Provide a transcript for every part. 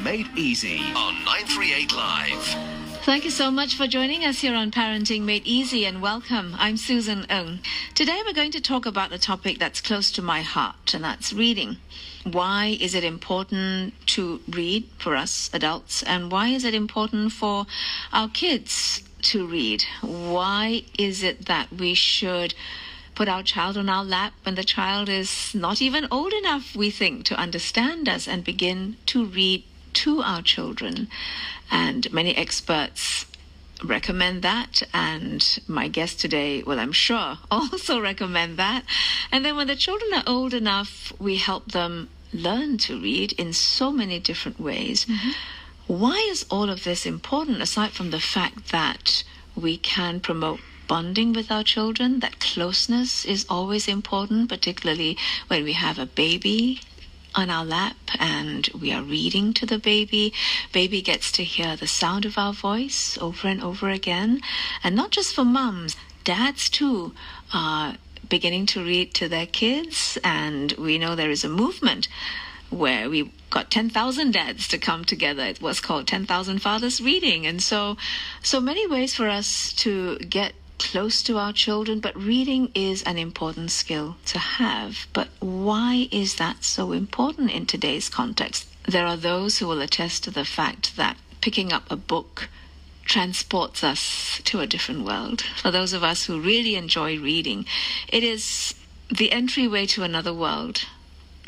Made Easy on 938 Live. Thank you so much for joining us here on Parenting Made Easy, and welcome. I'm Susan Ng. Today we're going to talk about a topic that's close to my heart, and that's reading. Why is it important to read for us adults, and why is it important for our kids to read? Why is it that we should put our child on our lap when the child is not even old enough, we think, to understand us, and begin to read to our children? And many experts recommend that, and my guest today will, I'm sure, also recommend that. And then when the children are old enough, we help them learn to read in so many different ways. Why is all of this important, aside from the fact that we can promote bonding with our children? That closeness is always important, particularly when we have a baby on our lap and we are reading to the baby. Baby gets to hear the sound of our voice over and over again. And not just for mums, dads too are beginning to read to their kids. And we know there is a movement where we got 10,000 dads to come together. It was called 10,000 Fathers Reading. And so many ways for us to get close to our children, but reading is an important skill to have. But why is that so important in today's context? There are those who will attest to the fact that picking up a book transports us to a different world. For those of us who really enjoy reading, it is the entryway to another world.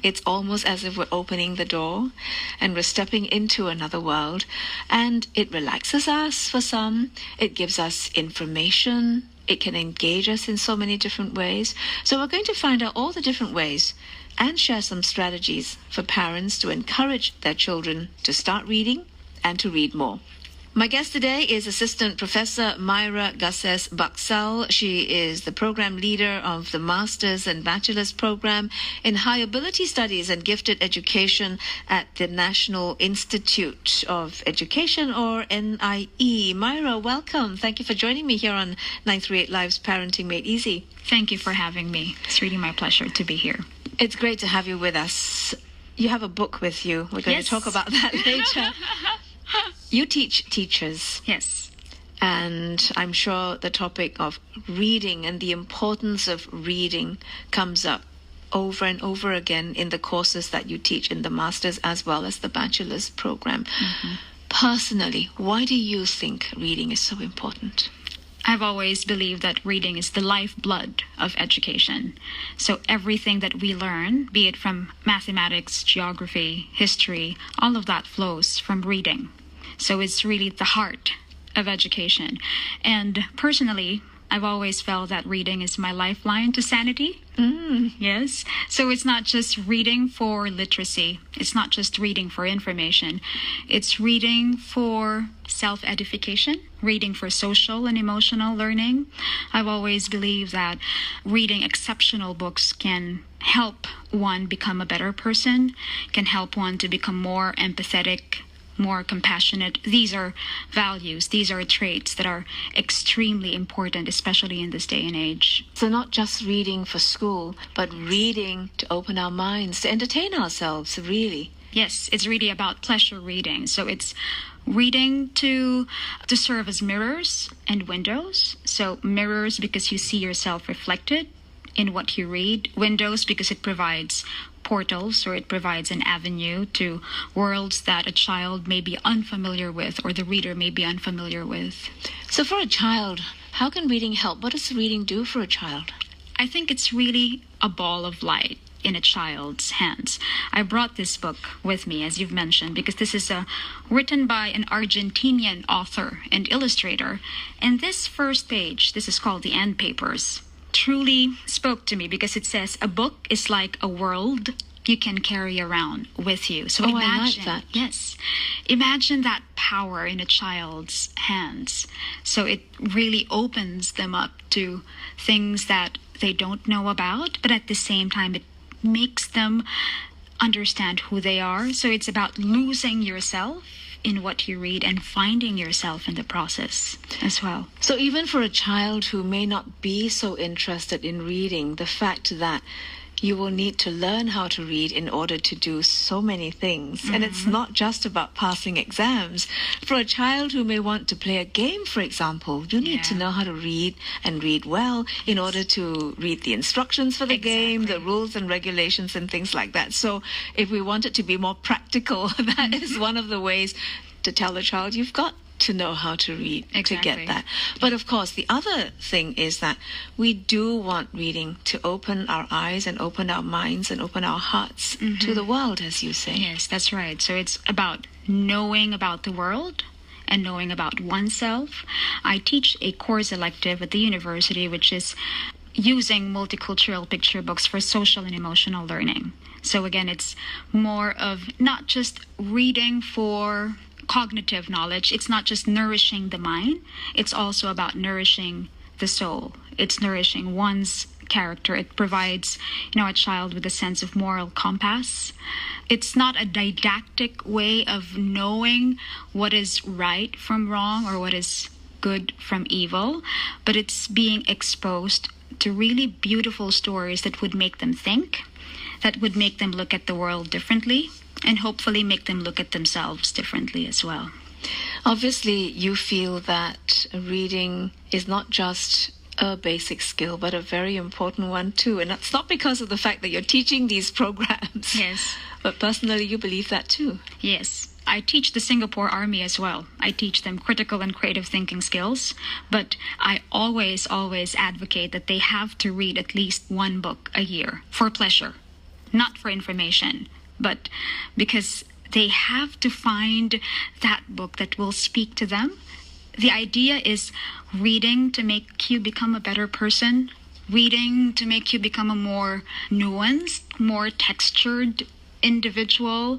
It's almost as if we're opening the door and we're stepping into another world. And it relaxes us for some. It gives us information. It can engage us in so many different ways. So we're going to find out all the different ways and share some strategies for parents to encourage their children to start reading and to read more. My guest today is Assistant Professor Myra Garces Buxell. She is the program leader of the Master's and Bachelor's program in High Ability Studies and Gifted Education at the National Institute of Education, or NIE. Myra, welcome. Thank you for joining me here on 938 Live's Parenting Made Easy. Thank you for having me. It's really my pleasure to be here. It's great to have you with us. You have a book with you. We're going to talk about that later. You teach teachers. Yes. And I'm sure the topic of reading and the importance of reading comes up over and over again in the courses that you teach in the Master's as well as the Bachelor's program. Personally, why do you think reading is so important? I've always believed that reading is the lifeblood of education. So everything that we learn, be it from mathematics, geography, history, all of that flows from reading. So it's really the heart of education. And personally, I've always felt that reading is my lifeline to sanity. Yes. So it's not just reading for literacy. It's not just reading for information. It's reading for self-edification, reading for social and emotional learning. I've always believed that reading exceptional books can help one become a better person, can help one to become more empathetic, more compassionate. These are values, these are traits that are extremely important, especially in this day and age. So not just reading for school, but reading to open our minds, to entertain ourselves, really. Yes, it's really about pleasure reading. So it's reading to serve as mirrors and windows. So mirrors because you see yourself reflected in what you read. Windows because it provides portals, or it provides an avenue to worlds that a child may be unfamiliar with, or the reader may be unfamiliar with. So for a child, how can reading help? What does reading do for a child? I think it's really a ball of light in a child's hands. I brought this book with me, as you've mentioned, because this is written by an Argentinian author and illustrator. And this first page, this is called The End Papers, truly spoke to me because it says a book is like a world you can carry around with you. So imagine, I like that. Yes, imagine that power in a child's hands. So it really opens them up to things that they don't know about, but at the same time, it makes them understand who they are. So it's about losing yourself in what you read and finding yourself in the process as well. So even for a child who may not be so interested in reading, the fact that you will need to learn how to read in order to do so many things. And it's not just about passing exams. For a child who may want to play a game, for example, you need to know how to read and read well in order to read the instructions for the game, the rules and regulations and things like that. So if we want it to be more practical, that is one of the ways to tell the child you've got to know how to read to get that. But of course, the other thing is that we do want reading to open our eyes and open our minds and open our hearts to the world, as you say. Yes, that's right. So it's about knowing about the world and knowing about oneself. I teach a course elective at the university, which is using multicultural picture books for social and emotional learning. So again, it's more of not just reading for cognitive knowledge. It's not just nourishing the mind. It's also about nourishing the soul. It's nourishing one's character. It provides, a child with a sense of moral compass. It's not a didactic way of knowing what is right from wrong or what is good from evil, but it's being exposed to really beautiful stories that would make them think, that would make them look at the world differently, and hopefully make them look at themselves differently as well. Obviously, you feel that reading is not just a basic skill, but a very important one too. And that's not because of the fact that you're teaching these programs. Yes. But personally, you believe that too. Yes. I teach the Singapore Army as well. I teach them critical and creative thinking skills, but I always advocate that they have to read at least one book a year for pleasure, not for information, but because they have to find that book that will speak to them. The idea is reading to make you become a better person, reading to make you become a more nuanced, more textured individual,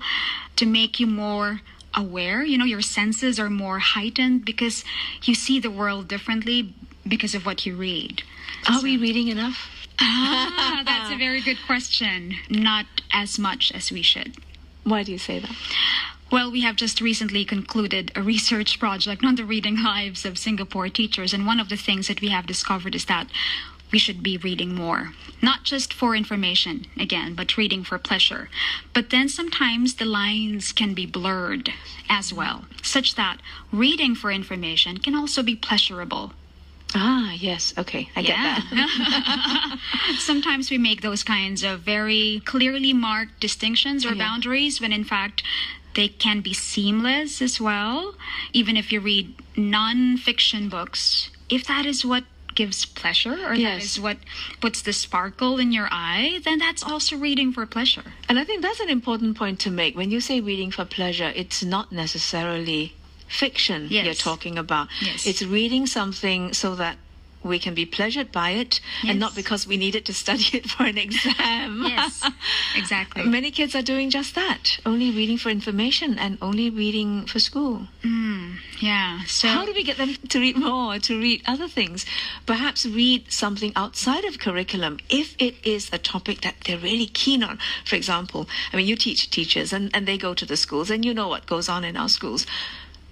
to make you more aware. Your senses are more heightened because you see the world differently because of what you read. Are we reading enough? That's a very good question. Not as much as we should. Why do you say that? Well, we have just recently concluded a research project on the reading lives of Singapore teachers, and one of the things that we have discovered is that we should be reading more. Not just for information, again, but reading for pleasure. But then sometimes the lines can be blurred as well, such that reading for information can also be pleasurable. Ah, yes. Okay, I get that. Sometimes we make those kinds of very clearly marked distinctions or boundaries when in fact they can be seamless as well. Even if you read non-fiction books, if that is what gives pleasure or that is what puts the sparkle in your eye, then that's also reading for pleasure. And I think that's an important point to make. When you say reading for pleasure, it's not necessarily fiction you're talking about. Yes. It's reading something so that we can be pleasured by it and not because we need it to study it for an exam. Yes, exactly. Many kids are doing just that, only reading for information and only reading for school. Yeah. So how do we get them to read more, to read other things? Perhaps read something outside of curriculum if it is a topic that they're really keen on. For example, you teach teachers and they go to the schools and you know what goes on in our schools.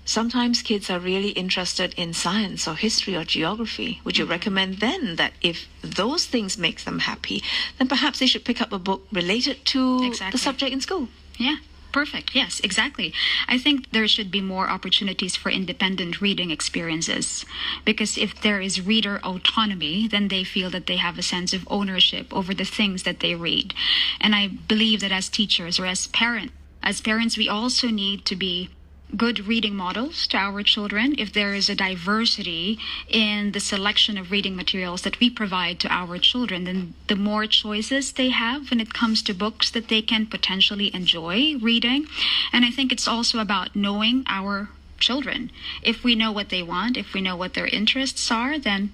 Sometimes kids are really interested in science or history or geography. Would you recommend then that if those things make them happy, then perhaps they should pick up a book related to the subject in school? Yeah, perfect. Yes, exactly. I think there should be more opportunities for independent reading experiences, because if there is reader autonomy, then they feel that they have a sense of ownership over the things that they read. And I believe that as teachers or as parents, we also need to be good reading models to our children. If there is a diversity in the selection of reading materials that we provide to our children, then the more choices they have when it comes to books that they can potentially enjoy reading. And I think it's also about knowing our children. If we know what they want, if we know what their interests are, then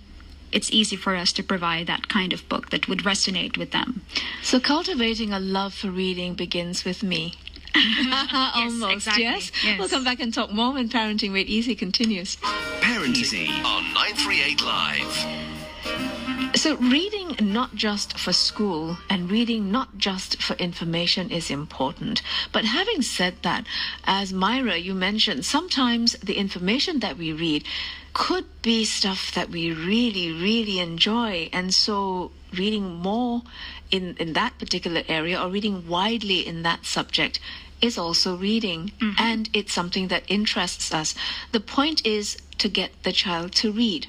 it's easy for us to provide that kind of book that would resonate with them. So cultivating a love for reading begins with me. Almost, exactly. Yes? Yes. We'll come back and talk more when Parenting Made Easy continues. Parent Easy on 938 Live. So reading not just for school and reading not just for information is important. But having said that, as Myra, you mentioned, sometimes the information that we read could be stuff that we really, really enjoy. And so reading more in that particular area or reading widely in that subject is also reading. And it's something that interests us. The point is to get the child to read.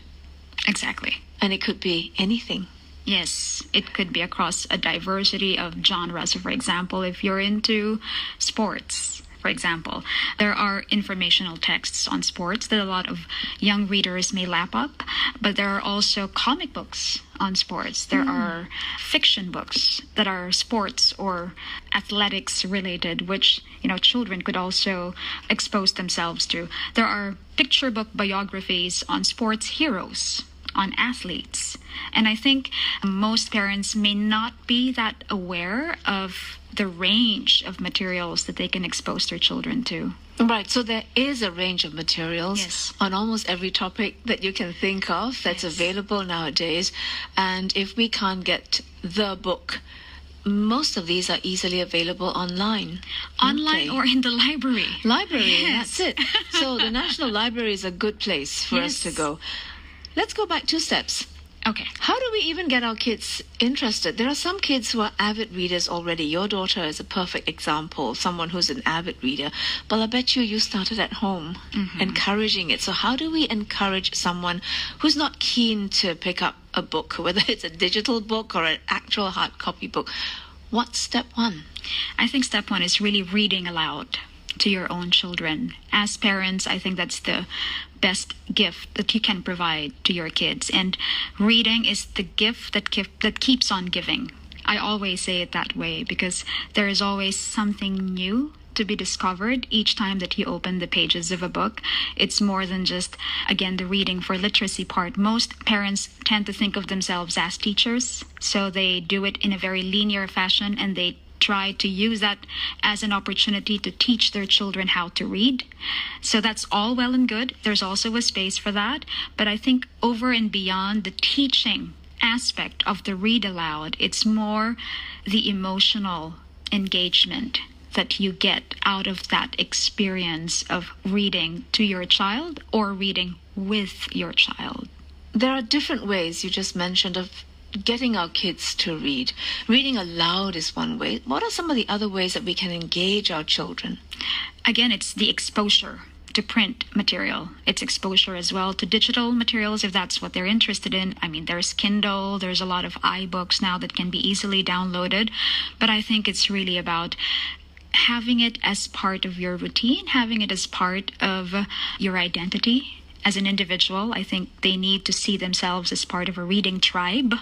Exactly. And it could be anything. Yes, it could be across a diversity of genres. For example, if you're into sports, for example, there are informational texts on sports that a lot of young readers may lap up, but there are also comic books on sports. There are fiction books that are sports or athletics related, which, children could also expose themselves to. There are picture book biographies on sports heroes, on athletes. And I think most parents may not be that aware of the range of materials that they can expose their children to. Right, so there is a range of materials Yes. on almost every topic that you can think of that's Yes. available nowadays. And if we can't get the book, most of these are easily available online. Online Okay. or in the library. Library, Yes. that's it. So the National Library is a good place for us to Yes. go. Let's go back 2 steps. Okay. How do we even get our kids interested? There are some kids who are avid readers already. Your daughter is a perfect example, someone who's an avid reader. But I bet you started at home, encouraging it. So how do we encourage someone who's not keen to pick up a book, whether it's a digital book or an actual hard copy book? What's step 1? I think step 1 is really reading aloud to your own children. As parents, I think that's the best gift that you can provide to your kids. And reading is the gift that keeps on giving. I always say it that way because there is always something new to be discovered each time that you open the pages of a book. It's more than just, again, the reading for literacy part. Most parents tend to think of themselves as teachers, so they do it in a very linear fashion and they try to use that as an opportunity to teach their children how to read. So that's all well and good. There's also a space for that. But I think over and beyond the teaching aspect of the read aloud, it's more the emotional engagement that you get out of that experience of reading to your child or reading with your child. There are different ways you just mentioned of getting our kids to read. Reading aloud is one way. What are some of the other ways that we can engage our children? Again, it's the exposure to print material. It's exposure as well to digital materials if that's what they're interested in. I mean, there's Kindle, there's a lot of iBooks now that can be easily downloaded. But I think it's really about having it as part of your routine, having it as part of your identity as an individual. I think they need to see themselves as part of a reading tribe.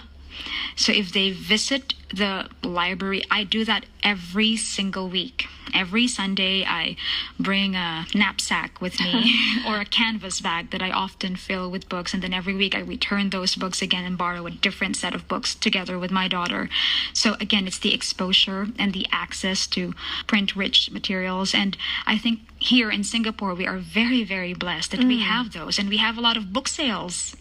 So if they visit the library, I do that every single week. Every Sunday, I bring a knapsack with me or a canvas bag that I often fill with books. And then every week I return those books again and borrow a different set of books together with my daughter. So again, it's the exposure and the access to print-rich materials. And I think here in Singapore, we are very, very blessed that we have those. And we have a lot of book sales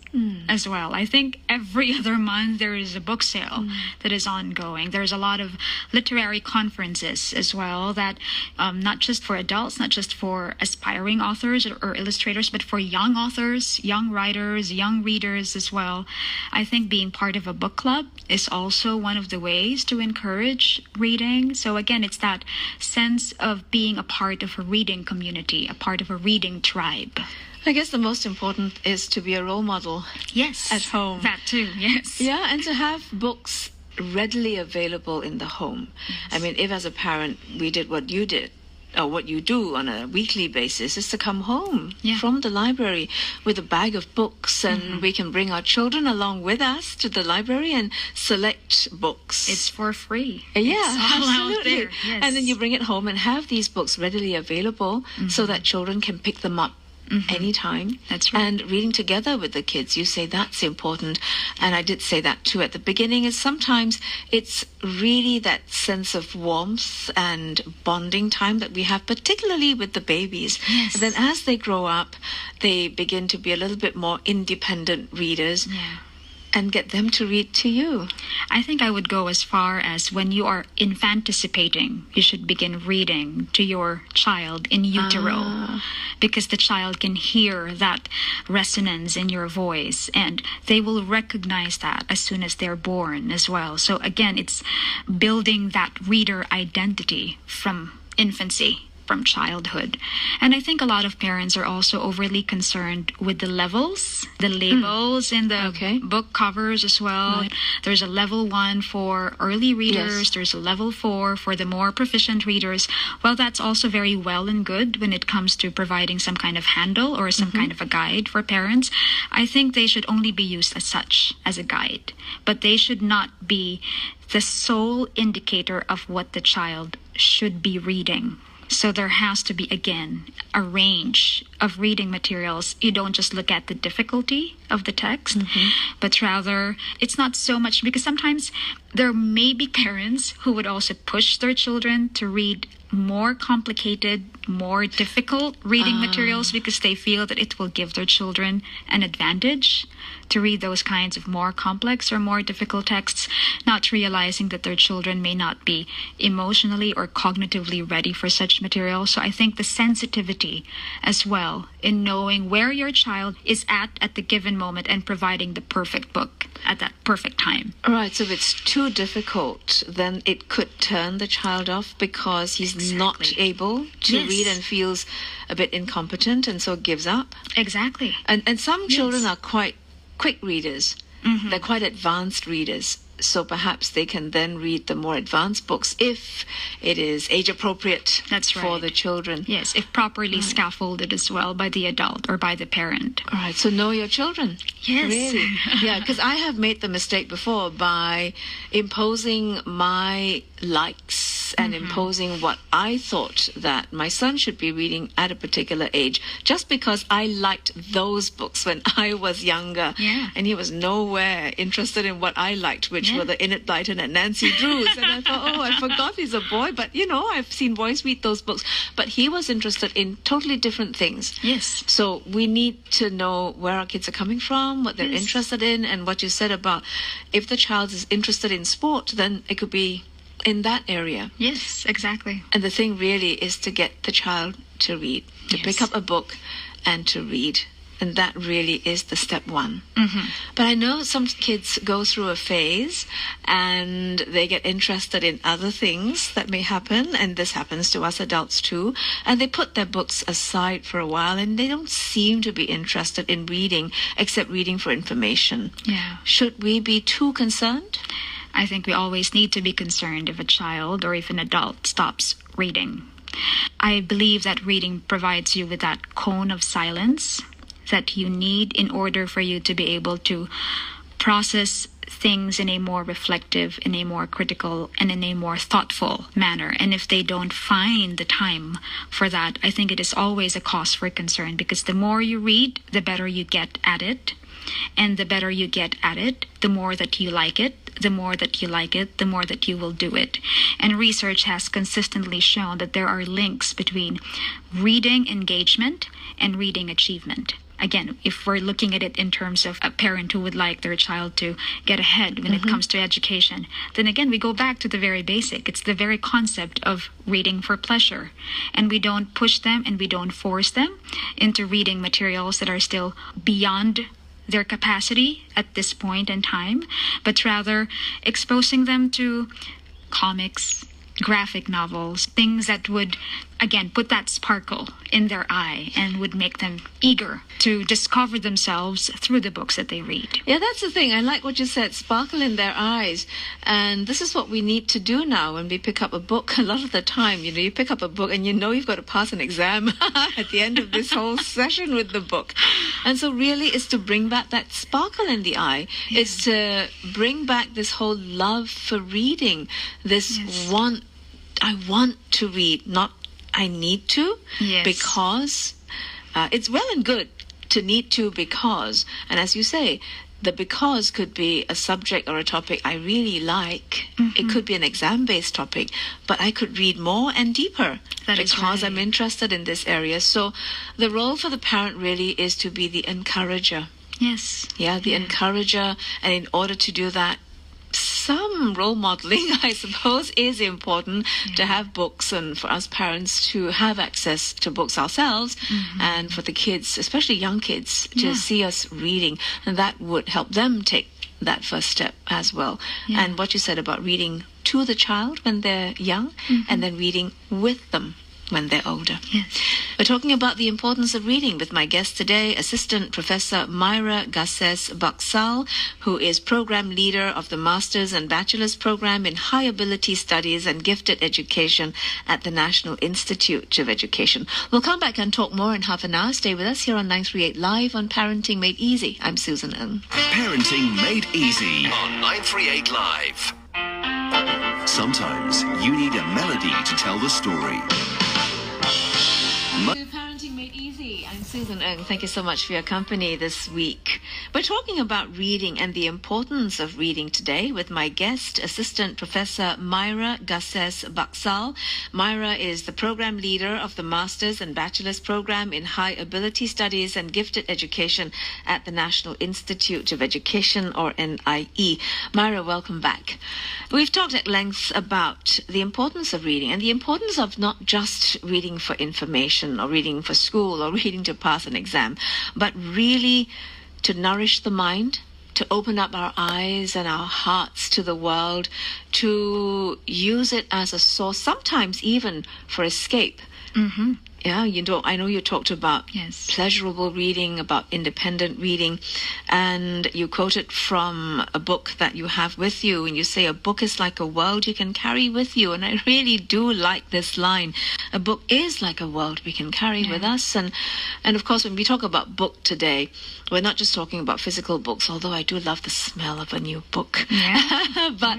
as well. I think every other month there is a book sale that is ongoing. There's a lot of literary conferences as well that not just for adults, not just for aspiring authors or illustrators, but for young authors, young writers, young readers as well. I think being part of a book club is also one of the ways to encourage reading. So again, it's that sense of being a part of a reading community, a part of a reading tribe. I guess the most important is to be a role model. Yes. At home. That too, yes. Yeah, and to have books readily available in the home. I mean, if as a parent we did what you did, or what you do on a weekly basis, is to come home from the library with a bag of books, and we can bring our children along with us to the library and select books. It's for free. Yeah, It's all out absolutely. there. Yes. And then you bring it home and have these books readily available so that children can pick them up anytime. That's right. And reading together with the kids, you say that's important. And I did say that too at the beginning, is sometimes it's really that sense of warmth and bonding time that we have, particularly with the babies. Yes. And then as they grow up, they begin to be a little bit more independent readers. Yeah. and get them to read to you? I think I would go as far as when you are infanticipating, you should begin reading to your child in utero, because the child can hear that resonance in your voice, and they will recognize that as soon as they're born as well. So again, it's building that reader identity from infancy, from childhood. And I think a lot of parents are also overly concerned with the levels, the labels in the book covers as well. Right. There's a level 1 for early readers. Yes. There's a level 4 for the more proficient readers. Well, that's also very well and good when it comes to providing some kind of handle or some kind of a guide for parents. I think they should only be used as such, as a guide. But they should not be the sole indicator of what the child should be reading. So there has to be, again, a range of reading materials. You don't just look at the difficulty of the text, but rather it's not so much, because sometimes there may be parents who would also push their children to read more complicated, more difficult reading materials because they feel that it will give their children an advantage to read those kinds of more complex or more difficult texts, not realizing that their children may not be emotionally or cognitively ready for such material. So I think the sensitivity as well in knowing where your child is at the given moment and providing the perfect book at that perfect time. All right, so if it's too difficult, then it could turn the child off because he's not able to read and feels a bit incompetent and so gives up. Exactly. And some children are quite quick readers. They're quite advanced readers. So perhaps they can then read the more advanced books if it is age appropriate for the children. Yes, if properly scaffolded as well by the adult or by the parent. All right, so know your children. Yes. Really. Yeah, because I have made the mistake before by imposing my likes and imposing what I thought that my son should be reading at a particular age, just because I liked those books when I was younger. Yeah. And he was nowhere interested in what I liked, which were the Enid Blyton and Nancy Drews. And I thought, I forgot he's a boy. But, I've seen boys read those books. But he was interested in totally different things. Yes. So we need to know where our kids are coming from, what they're interested in, and what you said about if the child is interested in sport, then it could be in that area. Yes, exactly. And the thing really is to get the child to read, to pick up a book and to read. And that really is the step one. But I know some kids go through a phase and they get interested in other things that may happen. And this happens to us adults too. And they put their books aside for a while and they don't seem to be interested in reading except reading for information. Yeah. Should we be too concerned? I think we always need to be concerned if a child or if an adult stops reading. I believe that reading provides you with that cone of silence that you need in order for you to be able to process things in a more reflective, in a more critical, and in a more thoughtful manner. And if they don't find the time for that, I think it is always a cause for concern, because the more you read, the better you get at it. And the better you get at it, the more that you like it. The more that you like it, the more that you will do it. And research has consistently shown that there are links between reading engagement and reading achievement. Again, if we're looking at it in terms of a parent who would like their child to get ahead when it comes to education, then again, we go back to the very basic. It's the very concept of reading for pleasure. And we don't push them and we don't force them into reading materials that are still beyond their capacity at this point in time, but rather exposing them to comics, graphic novels, things that would, again, put that sparkle in their eye and would make them eager to discover themselves through the books that they read. Yeah, that's the thing. I like what you said, sparkle in their eyes. And this is what we need to do now when we pick up a book. A lot of the time, you pick up a book and you've got to pass an exam at the end of this whole session with the book. And so really it's to bring back that sparkle in the eye. Yeah. It's to bring back this whole love for reading, this I want to read, not I need to, because it's well and good to need to because, and as you say, the because could be a subject or a topic I really like. It could be an exam-based topic, but I could read more and deeper because I'm interested in this area. So the role for the parent really is to be the encourager. Yes. Yeah, the encourager. And in order to do that, some role modeling, I suppose, is important to have books and for us parents to have access to books ourselves and for the kids, especially young kids, to see us reading. And that would help them take that first step as well. And what you said about reading to the child when they're young and then reading with them when they're older. Yes. We're talking about the importance of reading with my guest today, Assistant Professor Myra Garces Baksal, who is Program Leader of the Master's and Bachelor's Program in High Ability Studies and Gifted Education at the National Institute of Education. We'll come back and talk more in half an hour. Stay with us here on 938 Live on Parenting Made Easy. I'm Susan Ng. Parenting Made Easy on 938 Live. Sometimes you need a melody to tell the story. Parenting Made Easy. I'm Susan Ng. Thank you so much for your company this week. We're talking about reading and the importance of reading today with my guest, Assistant Professor Myra Garces Baksal. Myra is the Program Leader of the Master's and Bachelor's Program in High Ability Studies and Gifted Education at the National Institute of Education, or NIE. Myra, welcome back. We've talked at length about the importance of reading and the importance of not just reading for information or reading for school or reading to pass an exam, but really to nourish the mind, to open up our eyes and our hearts to the world, to use it as a source, sometimes even for escape. Yeah, I know you talked about pleasurable reading, about independent reading, and you quoted from a book that you have with you, and you say a book is like a world you can carry with you. And I really do like this line. A book is like a world we can carry with us. And of course, when we talk about book today, we're not just talking about physical books, although I do love the smell of a new book. Yeah. But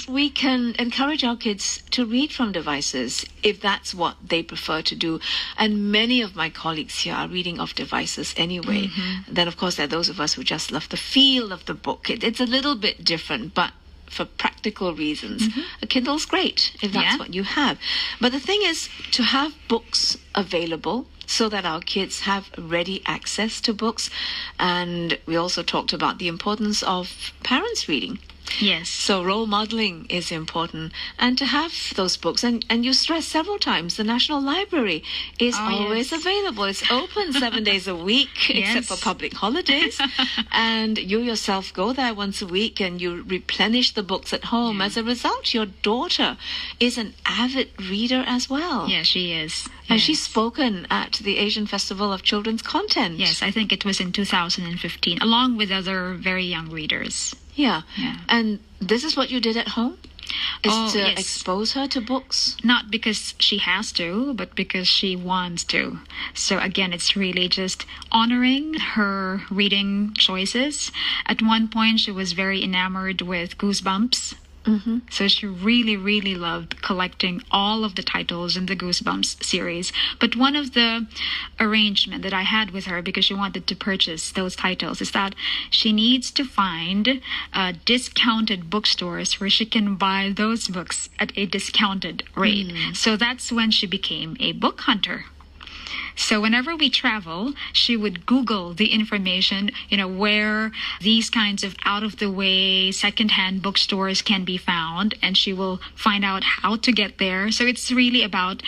we can encourage our kids to read from devices if that's what they prefer to do. And many of my colleagues here are reading off devices anyway. Then, of course, there are those of us who just love the feel of the book. It's a little bit different, but for practical reasons, a Kindle's great if that's what you have. But the thing is to have books available so that our kids have ready access to books. And we also talked about the importance of parents reading. Yes. So role modeling is important, and to have those books. And you stress several times, the National Library is always available. It's open 7 days a week, except for public holidays. And you yourself go there once a week and you replenish the books at home. As a result, your daughter is an avid reader as well. Yeah, she is. And she's spoken at the Asian Festival of Children's Content. Yes, I think it was in 2015, along with other very young readers. Yeah. And this is what you did at home? Is to yes. expose her to books? Not because she has to, but because she wants to. So again, it's really just honoring her reading choices. At one point, she was very enamored with Goosebumps. So she really, really loved collecting all of the titles in the Goosebumps series. But one of the arrangement that I had with her, because she wanted to purchase those titles, is that she needs to find discounted bookstores where she can buy those books at a discounted rate. So that's when she became a book hunter. So whenever we travel, she would Google the information, where these kinds of out-of-the-way secondhand bookstores can be found, and she will find out how to get there. So it's really about,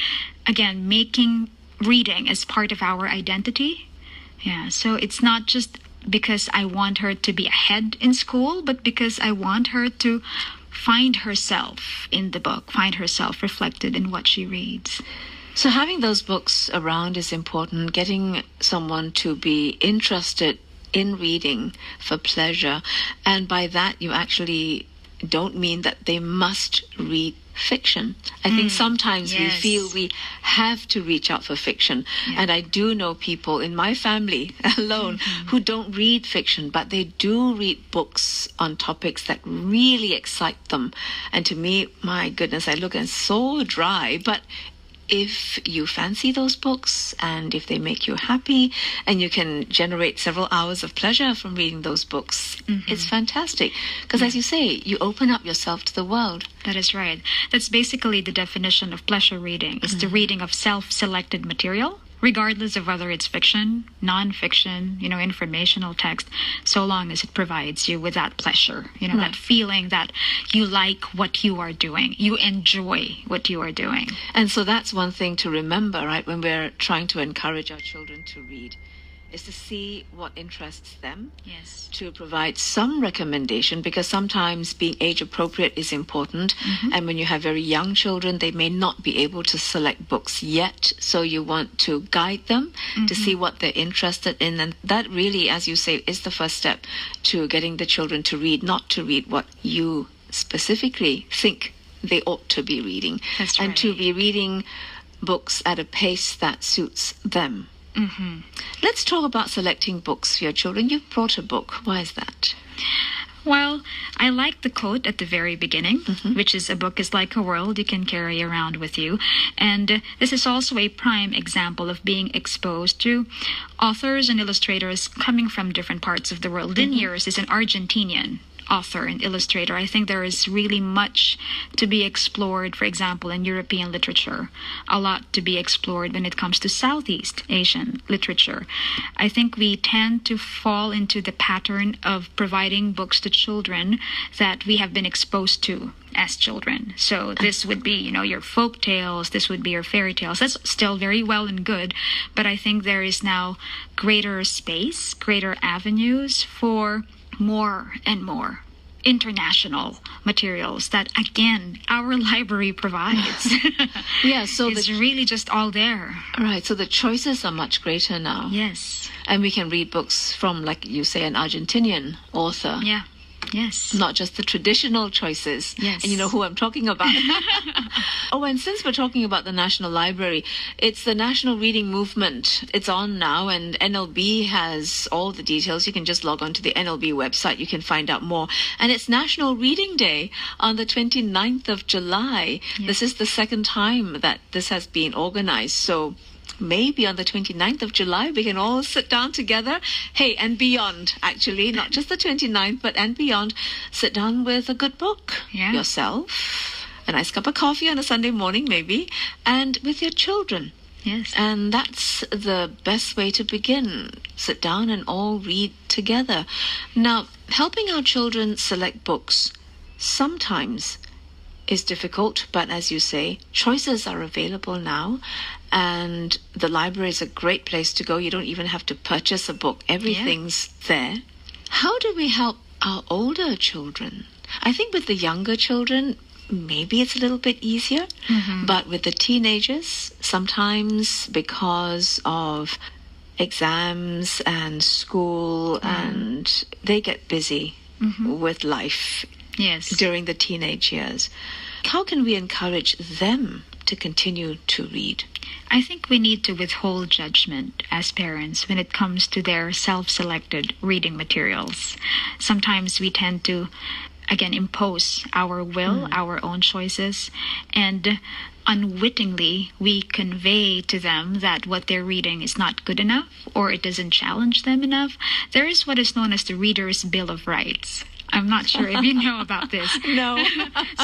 again, making reading as part of our identity. Yeah, so it's not just because I want her to be ahead in school, but because I want her to find herself in the book, find herself reflected in what she reads. So having those books around is important, getting someone to be interested in reading for pleasure. And by that, you actually don't mean that they must read fiction. I think sometimes we feel we have to reach out for fiction. And I do know people in my family alone who don't read fiction, but they do read books on topics that really excite them. And to me, my goodness, I look and so dry, but if you fancy those books and if they make you happy and you can generate several hours of pleasure from reading those books, it's fantastic. Because as you say, you open up yourself to the world. That is right. That's basically the definition of pleasure reading. It's the reading of self-selected material. regardless of whether it's fiction, non-fiction, informational text, so long as it provides you with that pleasure, that feeling that you like what you are doing, you enjoy what you are doing. And so that's one thing to remember, right, when we're trying to encourage our children to read, is to see what interests them. Yes. To provide some recommendation, because sometimes being age appropriate is important. And when you have very young children, they may not be able to select books yet. So you want to guide them to see what they're interested in. And that really, as you say, is the first step to getting the children to read, not to read what you specifically think they ought to be reading. That's and right. to be reading books at a pace that suits them. Let's talk about selecting books for your children. You've brought a book. Why is that? Well, I like the quote at the very beginning, which is, "A book is like a world you can carry around with you." And this is also a prime example of being exposed to authors and illustrators coming from different parts of the world. Lynn Years is an Argentinian author and illustrator. I think there is really much to be explored, for example, in European literature. A lot to be explored when it comes to Southeast Asian literature. I think we tend to fall into the pattern of providing books to children that we have been exposed to as children. So this would be, your folk tales, this would be your fairy tales. That's still very well and good, but I think there is now greater space, greater avenues for more and more international materials that, again, our library provides. Yeah, so it's really just all there. Right, so the choices are much greater now. Yes. And we can read books from, like you say, an Argentinian author. Yeah. Yes. Not just the traditional choices. Yes. And you know who I'm talking about. Oh, and since we're talking about the National Library, it's the National Reading Movement. It's on now, and NLB has all the details. You can just log on to the NLB website. You can find out more. And it's National Reading Day on the 29th of July. Yes. This is the second time that this has been organized. So maybe on the 29th of July, we can all sit down together. Hey, and beyond, actually, not just the 29th, but and beyond, sit down with a good book. Yeah. Yourself, a nice cup of coffee on a Sunday morning, maybe, and with your children. Yes. And that's the best way to begin. Sit down and all read together. Now, helping our children select books sometimes is difficult, but as you say, choices are available now, and the library is a great place to go. You don't even have to purchase a book. Everything's there. How do we help our older children? I think with the younger children, maybe it's a little bit easier, but with the teenagers, sometimes because of exams and school, and they get busy with life. Yes. During the teenage years. How can we encourage them to continue to read? I think we need to withhold judgment as parents when it comes to their self-selected reading materials. Sometimes we tend to, again, impose our will, our own choices, and unwittingly we convey to them that what they're reading is not good enough or it doesn't challenge them enough. There is what is known as the Reader's Bill of Rights. I'm not sure if you know about this. No.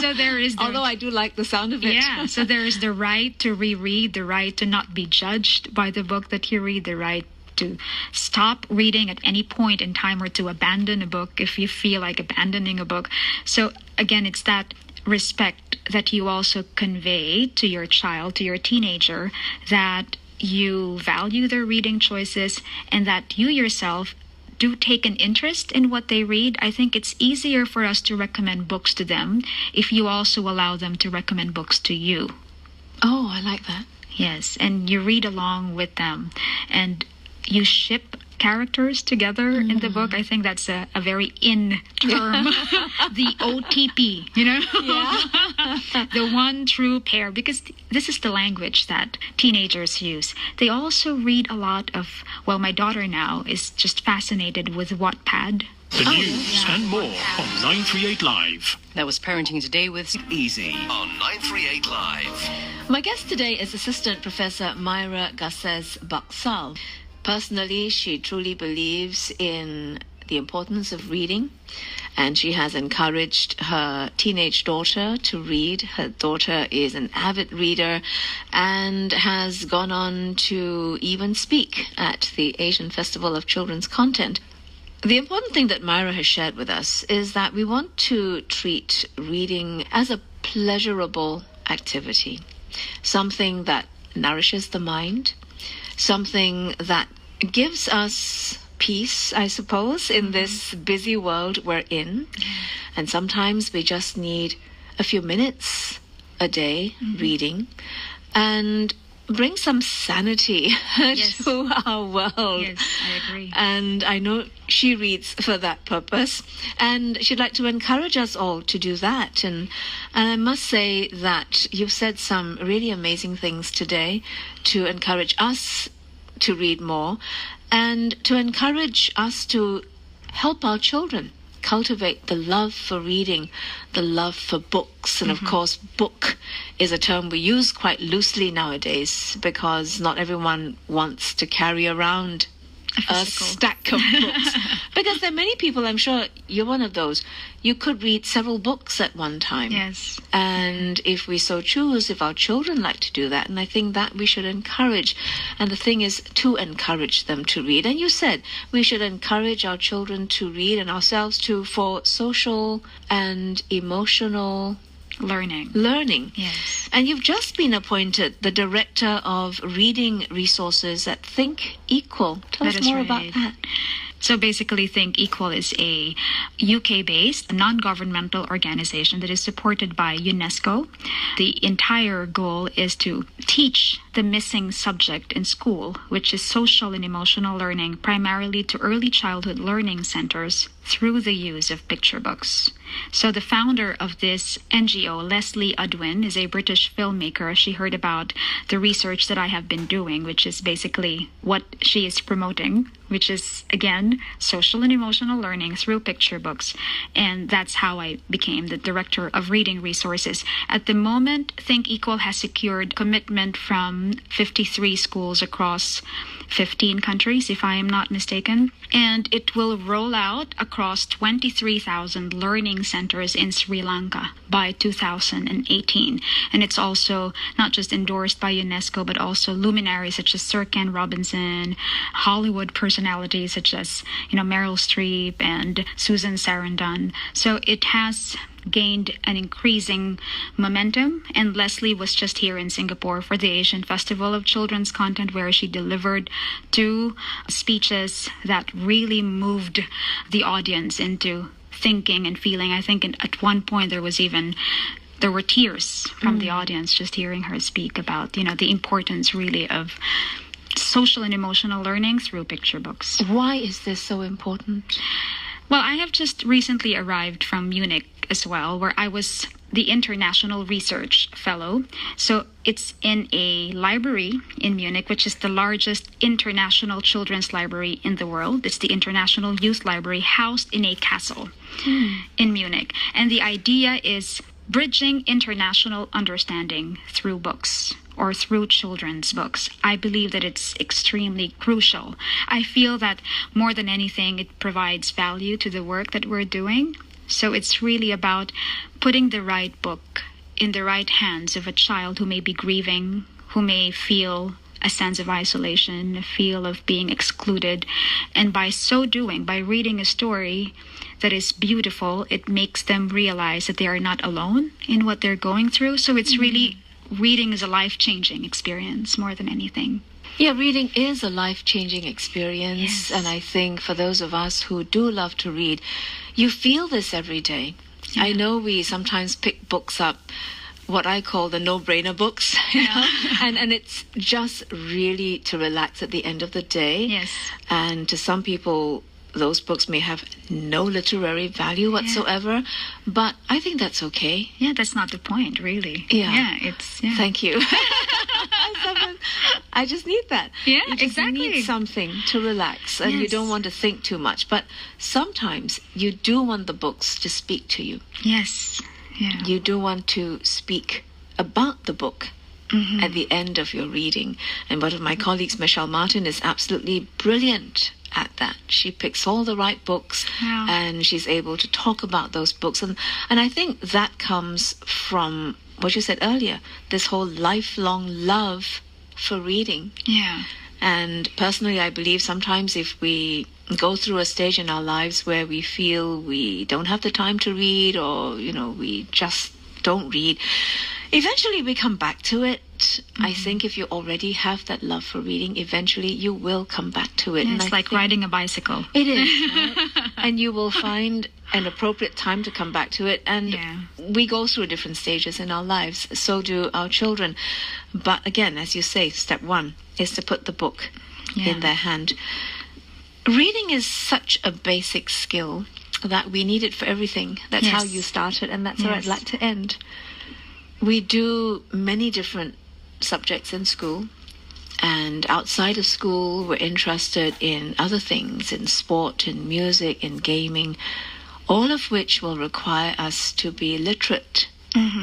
So there is the, although I do like the sound of it. Yeah, so there is the right to reread, the right to not be judged by the book that you read, the right to stop reading at any point in time or to abandon a book if you feel like abandoning a book. So again, it's that respect that you also convey to your child, to your teenager, that you value their reading choices and that you yourself do take an interest in what they read. I think it's easier for us to recommend books to them if you also allow them to recommend books to you. Oh, I like that. Yes, and you read along with them and you ship characters together in the book. I think that's a very in term. The OTP, Yeah. the one true pair, because this is the language that teenagers use. They also read a lot of, well, my daughter now is just fascinated with Wattpad. The news and more on 938 Live. That was Parenting Today with Easy on 938 Live. My guest today is Assistant Professor Myra Garces Baksal. Personally, she truly believes in the importance of reading, and she has encouraged her teenage daughter to read. Her daughter is an avid reader and has gone on to even speak at the Asian Festival of Children's Content. The important thing that Myra has shared with us is that we want to treat reading as a pleasurable activity, something that nourishes the mind, something that gives us peace, I suppose, in this busy world we're in. And sometimes we just need a few minutes a day reading and bring some sanity to our world. Yes, I agree. And I know she reads for that purpose, and she'd like to encourage us all to do that. And I must say that you've said some really amazing things today to encourage us to read more and to encourage us to help our children cultivate the love for reading, the love for books. And of course, book is a term we use quite loosely nowadays because not everyone wants to carry around a stack of books. Because there are many people, I'm sure you're one of those, you could read several books at one time. Yes. And if we so choose, if our children like to do that, and I think that we should encourage. And the thing is to encourage them to read. And you said we should encourage our children to read and ourselves too for social and emotional learning. Yes. And you've just been appointed the Director of Reading Resources at Think Equal. Tell us more about that. So basically, Think Equal is a UK-based non-governmental organization that is supported by UNESCO. The entire goal is to teach the missing subject in school, which is social and emotional learning, primarily to early childhood learning centers through the use of picture books. So the founder of this NGO, Leslie Udwin, is a British filmmaker. She heard about the research that I have been doing, which is basically what she is promoting, which is, again, social and emotional learning through picture books. And that's how I became the Director of Reading Resources. At the moment, Think Equal has secured commitment from 53 schools across 15 countries, if I am not mistaken. And it will roll out across 23,000 learning centers in Sri Lanka by 2018. And it's also not just endorsed by UNESCO, but also luminaries such as Sir Ken Robinson, Hollywood personalities such as, Meryl Streep and Susan Sarandon. So it has gained an increasing momentum, and Leslie was just here in Singapore for the Asian Festival of Children's Content, where she delivered 2 speeches that really moved the audience into thinking and feeling. I think at one point there were tears from the audience just hearing her speak about the importance really of social and emotional learning through picture books. Why is this so important? Well, I have just recently arrived from Munich as well, where I was the International Research Fellow. So it's in a library in Munich, which is the largest international children's library in the world. It's the International Youth Library, housed in a castle in Munich. And the idea is bridging international understanding through books, or through children's books. I believe that it's extremely crucial. I feel that more than anything, it provides value to the work that we're doing. So it's really about putting the right book in the right hands of a child who may be grieving, who may feel a sense of isolation, a feel of being excluded. And by so doing, by reading a story that is beautiful, it makes them realize that they are not alone in what they're going through. So it's really, reading is a life-changing experience more than anything. Yeah, reading is a life-changing experience. Yes. And I think for those of us who do love to read, you feel this every day. Yeah. I know we sometimes pick books up, what I call the no-brainer books, and it's just really to relax at the end of the day. Yes. And to some people, those books may have no literary value whatsoever, but I think that's okay. Yeah, that's not the point, really. Yeah. Yeah. Thank you. I just need that. Yeah, you just exactly. need something to relax, and you don't want to think too much. But sometimes you do want the books to speak to you. Yes. Yeah. You do want to speak about the book at the end of your reading. And one of my colleagues, Michelle Martin, is absolutely brilliant at that. She picks all the right books, Wow. and she's able to talk about those books. And I think that comes from what you said earlier, this whole lifelong love for reading. Yeah. And personally, I believe sometimes if we go through a stage in our lives where we feel we don't have the time to read, or, we just don't read, eventually we come back to it. I think if you already have that love for reading, eventually you will come back to it. Yeah, And it's I like think riding a bicycle. it is. Right? And you will find an appropriate time to come back to it. And Yeah. we go through different stages in our lives. So do our children. But again, as you say, step one is to put the book Yeah. in their hand. Reading is such a basic skill that we need it for everything. That's how Yes. you started, and that's where I'd Yes. like to end. We do many different subjects in school, and outside of school we're interested in other things, in sport, in music, in gaming, all of which will require us to be literate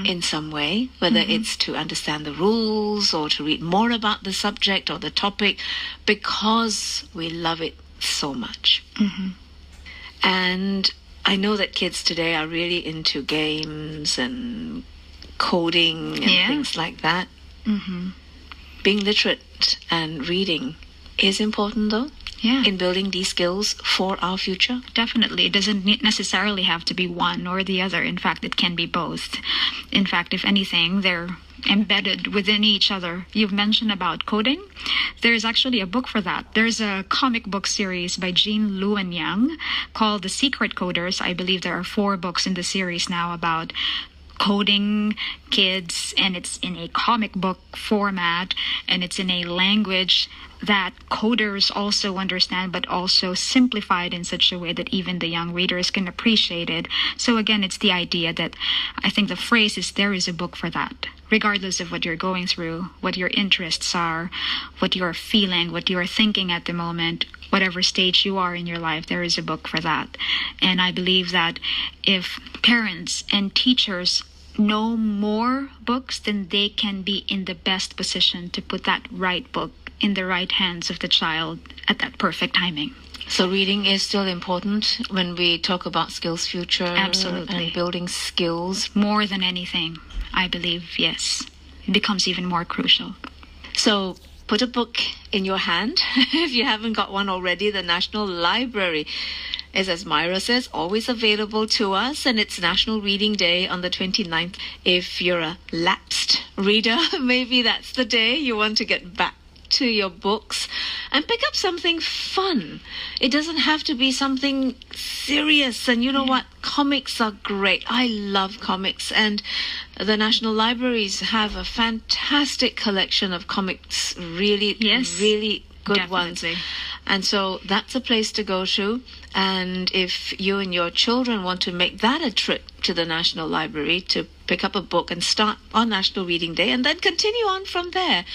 in some way, whether it's to understand the rules or to read more about the subject or the topic, because we love it so much. And I know that kids today are really into games and coding and Yeah. things like that. Being literate and reading is important, though, Yeah. in building these skills for our future. Definitely. It doesn't necessarily have to be one or the other. In fact, it can be both. In fact, if anything, they're embedded within each other. You've mentioned about coding. There's actually a book for that. There's a comic book series by Jean Luen Yang called The Secret Coders. I believe there are 4 books in the series now about coding kids, and it's in a comic book format, and it's in a language that coders also understand, but also simplified in such a way that even the young readers can appreciate it. So again, it's the idea that I think the phrase is, there is a book for that. Regardless of what you're going through, what your interests are, what you're feeling, what you're thinking at the moment, whatever stage you are in your life, there is a book for that. And I believe that if parents and teachers know more books, then they can be in the best position to put that right book in the right hands of the child at that perfect timing. So reading is still important when we talk about skills future. Absolutely. And building skills. More than anything, I believe, yes. It becomes even more crucial. So put a book in your hand. If you haven't got one already, the National Library is, as Myra says, always available to us, and it's National Reading Day on the 29th. If you're a lapsed reader, maybe that's the day you want to get back to your books and pick up something fun. It doesn't have to be something serious. And you know what? Comics are great. I love comics, and the National Libraries have a fantastic collection of comics, really, Yes, really good ones. definitely. And so that's a place to go to. And if you and your children want to make that a trip to the National Library to pick up a book and start on National Reading Day and then continue on from there,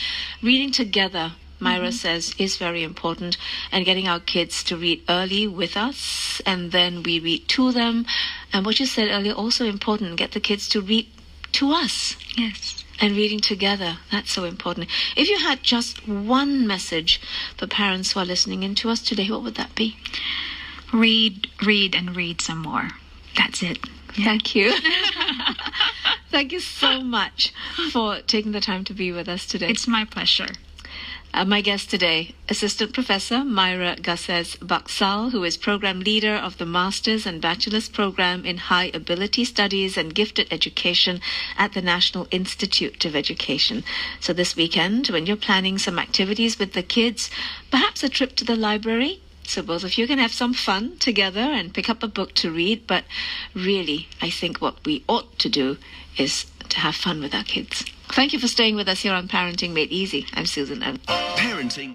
reading together, Myra says, is very important. And getting our kids to read early with us, and then we read to them. And what you said earlier, also important, get the kids to read to us. Yes. And reading together, that's so important. If you had just one message for parents who are listening in to us today, what would that be? Read, and read some more. That's it. Yeah. Thank you. Thank you so much for taking the time to be with us today. It's my pleasure. My guest today, Assistant Professor Myra Garces Baksal, who is Program Leader of the Master's and Bachelor's Program in High Ability Studies and Gifted Education at the National Institute of Education. So this weekend, when you're planning some activities with the kids, perhaps a trip to the library, so both of you can have some fun together and pick up a book to read. But really, I think what we ought to do is to have fun with our kids. Thank you for staying with us here on Parenting Made Easy. I'm Susan Ng. Parenting